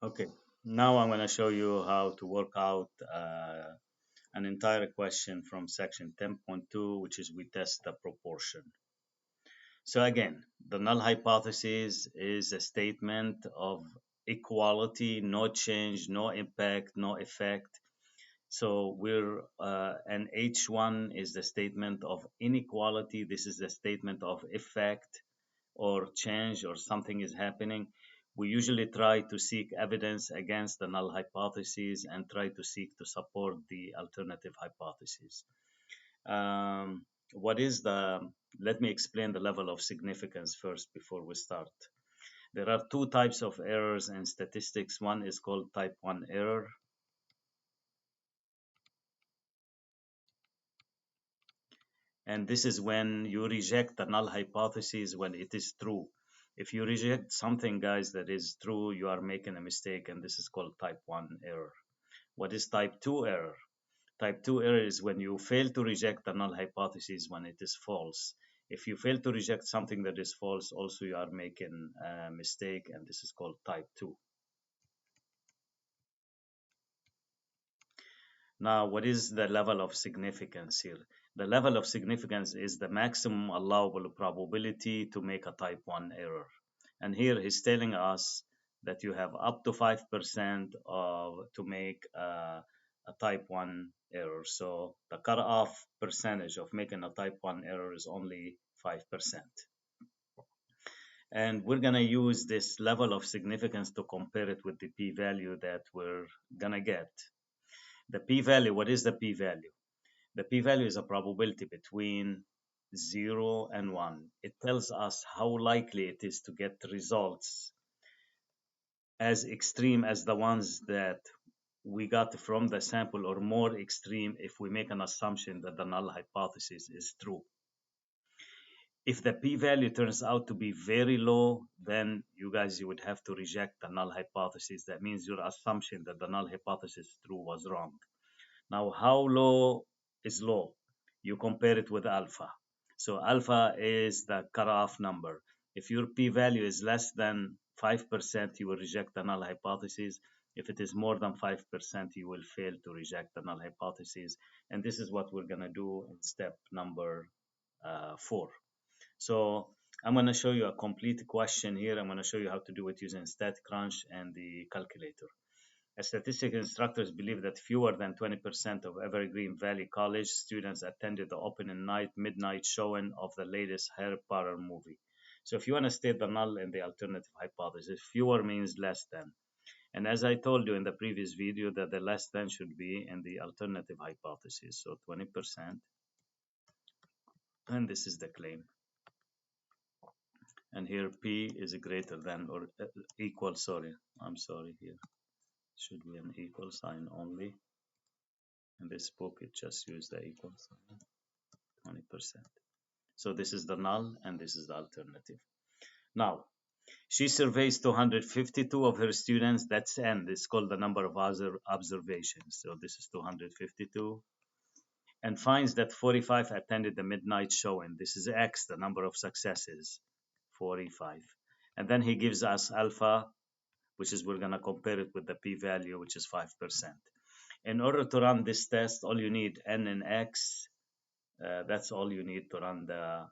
Okay, now I'm going to show you how to work out an entire question from section 10.2, which is we test the proportion. So again, the null hypothesis is a statement of equality, no change, no impact, no effect. So and H1 is the statement of inequality. This is the statement of effect or change or something is happening. We usually try to seek evidence against the null hypothesis and try to seek to support the alternative hypothesis. What is let me explain the level of significance first before we start. There are two types of errors in statistics. One is called type 1 error, and this is when you reject the null hypothesis when it is true. If you reject something, guys, that is true, you are making a mistake, and this is called type 1 error. What is type 2 error? Type 2 error is when you fail to reject the null hypothesis when it is false. If you fail to reject something that is false, also you are making a mistake, and this is called type 2. Now, what is the level of significance here? The level of significance is the maximum allowable probability to make a type 1 error. And here he's telling us that you have up to 5% to make a type 1 error. So the cutoff percentage of making a type 1 error is only 5%. And we're going to use this level of significance to compare it with the p-value that we're going to get. The p-value, what is the p-value? The p-value is a probability between 0 and 1. It tells us how likely it is to get results as extreme as the ones that we got from the sample, or more extreme if we make an assumption that the null hypothesis is true. If the p-value turns out to be very low, then you would have to reject the null hypothesis. That means your assumption that the null hypothesis is true was wrong. Now, how low is low? You compare it with alpha. So alpha is the cutoff number. If your p-value is less than 5%, you will reject the null hypothesis. If it is more than 5%, you will fail to reject the null hypothesis. And this is what we're going to do in step number 4. So I'm going to show you a complete question here. I'm going to show you how to do it using Statcrunch and the calculator. Statistics instructors believe that fewer than 20% of Evergreen Valley College students attended the opening night midnight showing of the latest Harry Potter movie. So if you want to state the null and the alternative hypothesis, fewer means less than. And as I told you in the previous video, that the less than should be in the alternative hypothesis. So 20%, and this is the claim. And here P is greater than or equal, I'm sorry here. Should be an equal sign only. In this book, it just used the equal sign, 20%. So this is the null and this is the alternative. Now, she surveys 252 of her students. That's N. It's called the number of other observations. So this is 252. And finds that 45 attended the midnight showing. This is X, the number of successes, 45. And then he gives us alpha, which is we're going to compare it with the p-value, which is 5%. In order to run this test, all you need N and X. That's all you need to run the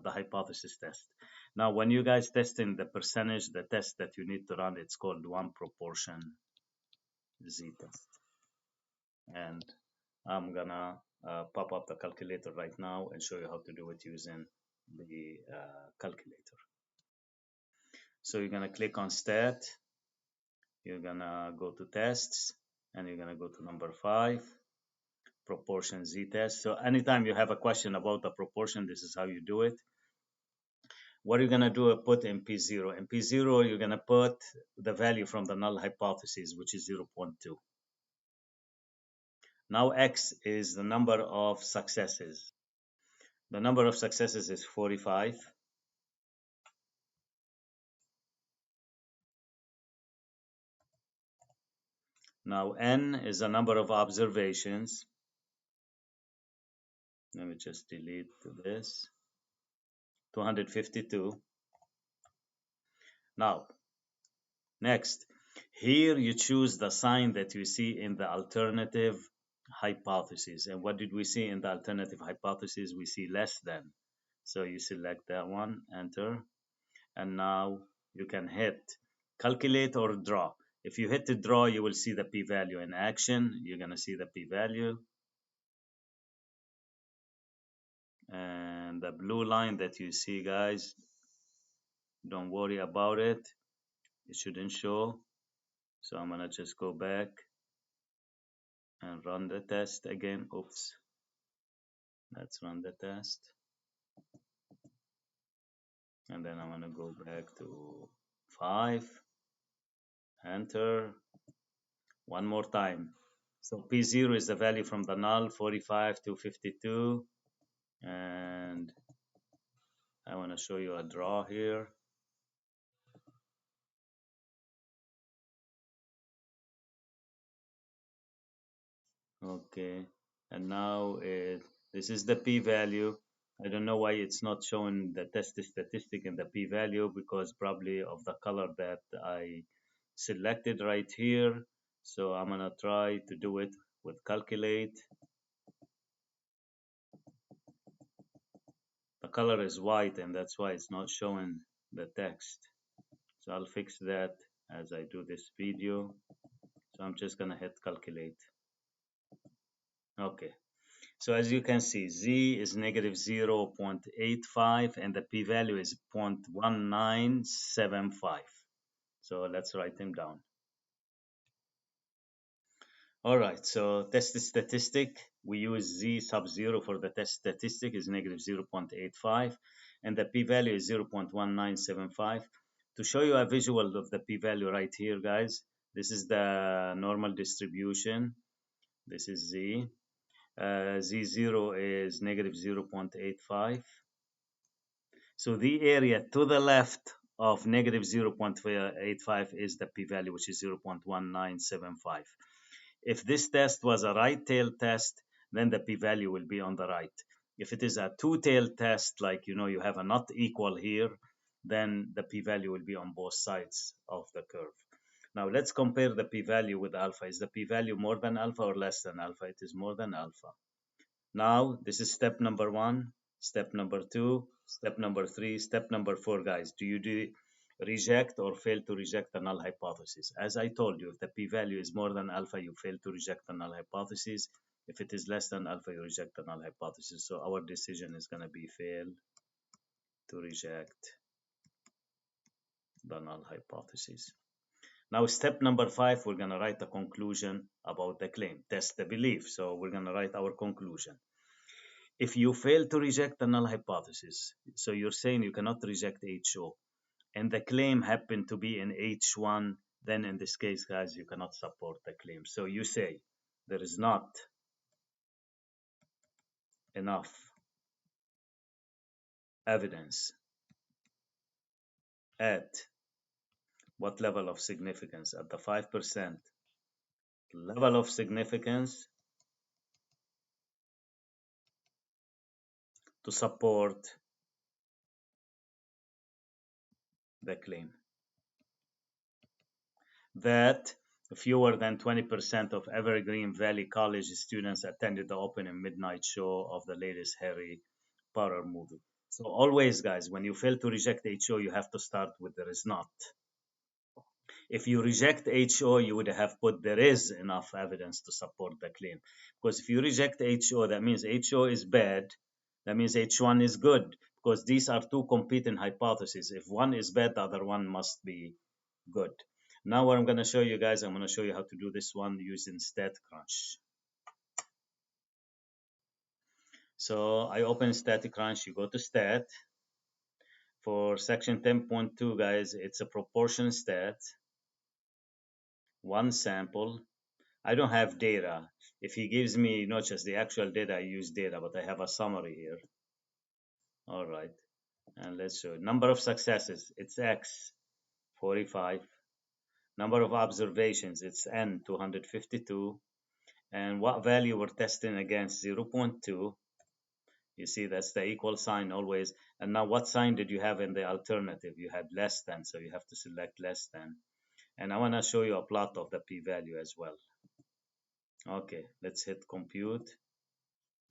hypothesis test. Now, when you guys testing the percentage, the test that you need to run, it's called one proportion Z test. And I'm gonna pop up the calculator right now and show you how to do it using the calculator. So you're gonna click on stat, you're gonna go to tests, and you're gonna go to number 5, proportion Z test. So anytime you have a question about the proportion, this is how you do it. What you're gonna do is put in P0. In P0, you're gonna put the value from the null hypothesis, which is 0.2. Now X is the number of successes. The number of successes is 45. Now N is the number of observations. Let me just delete this. 252. Now, next, Here you choose the sign that you see in the alternative hypothesis. And what did we see in the alternative hypothesis? We see less than. So you select that one, enter, and now you can hit calculate or draw. If you hit the draw, you will see the p-value in action. You're going to see the p-value. And the blue line that you see, guys, don't worry about it. It shouldn't show. So I'm going to just go back and run the test again. Oops. Let's run the test. And then I'm going to go back to 5. Enter. One more time. So P0 is the value from the null, 45 to 52. And I want to show you a draw here. Okay. And now this is the p-value. I don't know why it's not showing the test statistic in the p-value, because probably of the color that I selected right here. So I'm gonna try to do it with calculate. The color is white and that's why it's not showing the text. So I'll fix that as I do this video. So I'm just gonna hit calculate. Okay. So as you can see, Z is negative 0.85 and the p-value is 0.1975. So let's write them down. All right, so test statistic, we use Z sub 0 for the test statistic is negative 0.85 and the p-value is 0.1975. To show you a visual of the p-value right here, guys, this is the normal distribution. This is Z. Z0 is negative 0.85. So the area to the left of negative 0.85 is the p-value, which is 0.1975. If this test was a right tail test, then the p-value will be on the right. If it is a two-tail test, like you have a not equal here, then the p-value will be on both sides of the curve. Now let's compare the p-value with alpha. Is the p-value more than alpha or less than alpha? It is more than alpha. Now, this is step number 1, step number 2, step number 3, step number 4, guys. Do you reject or fail to reject the null hypothesis? As I told you, if the p-value is more than alpha, you fail to reject the null hypothesis. If it is less than alpha, you reject the null hypothesis. So our decision is going to be fail to reject the null hypothesis. Now, step number 5, we're going to write a conclusion about the claim. Test the belief. So we're going to write our conclusion. If you fail to reject the null hypothesis, so you're saying you cannot reject HO, and the claim happened to be in H1, then in this case, guys, you cannot support the claim. So you say there is not enough evidence at what level of significance? At the 5% level of significance to support the claim that fewer than 20% of Evergreen Valley College students attended the open and midnight show of the latest Harry Potter movie. So always, guys, when you fail to reject HO, you have to start with there is not. If you reject HO, you would have put there is enough evidence to support the claim. Because if you reject HO, that means HO is bad. That means H1 is good. Because these are two competing hypotheses. If one is bad, the other one must be good. Now what I'm going to show you guys, I'm going to show you how to do this one using Statcrunch. So I open Statcrunch, you go to Stat. For section 10.2, guys, it's a proportion stat. One sample. I don't have data. If he gives me not just the actual data, I use data, but I have a summary here. All right. And let's show number of successes. It's X, 45. Number of observations. It's N, 252. And what value we're testing against? 0.2. You see, that's the equal sign always. And now what sign did you have in the alternative? You had less than, so you have to select less than. And I want to show you a plot of the p-value as well. Okay, let's hit compute.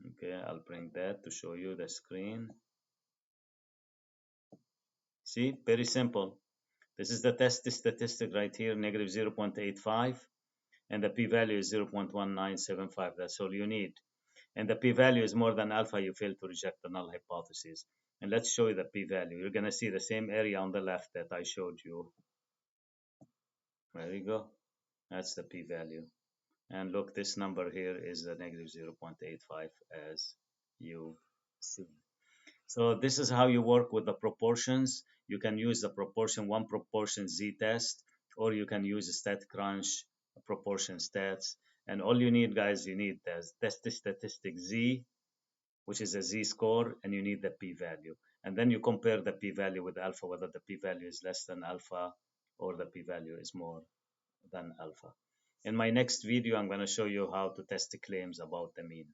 Okay, I'll bring that to show you the screen. See, very simple. This is the test statistic right here, negative 0.85, and the p-value is 0.1975. That's all you need. And the p-value is more than alpha, you fail to reject the null hypothesis. And let's show you the p-value. You're going to see the same area on the left that I showed you. There you go. That's the p-value. And look, this number here is the negative 0.85 as you see. So this is how you work with the proportions. You can use the proportion, one proportion z-test, or you can use Statcrunch proportion stats. And all you need, guys, you need the test statistic z, which is a z-score, and you need the p-value. And then you compare the p-value with alpha, whether the p-value is less than alpha or the p-value is more than alpha. In my next video, I'm going to show you how to test the claims about the mean.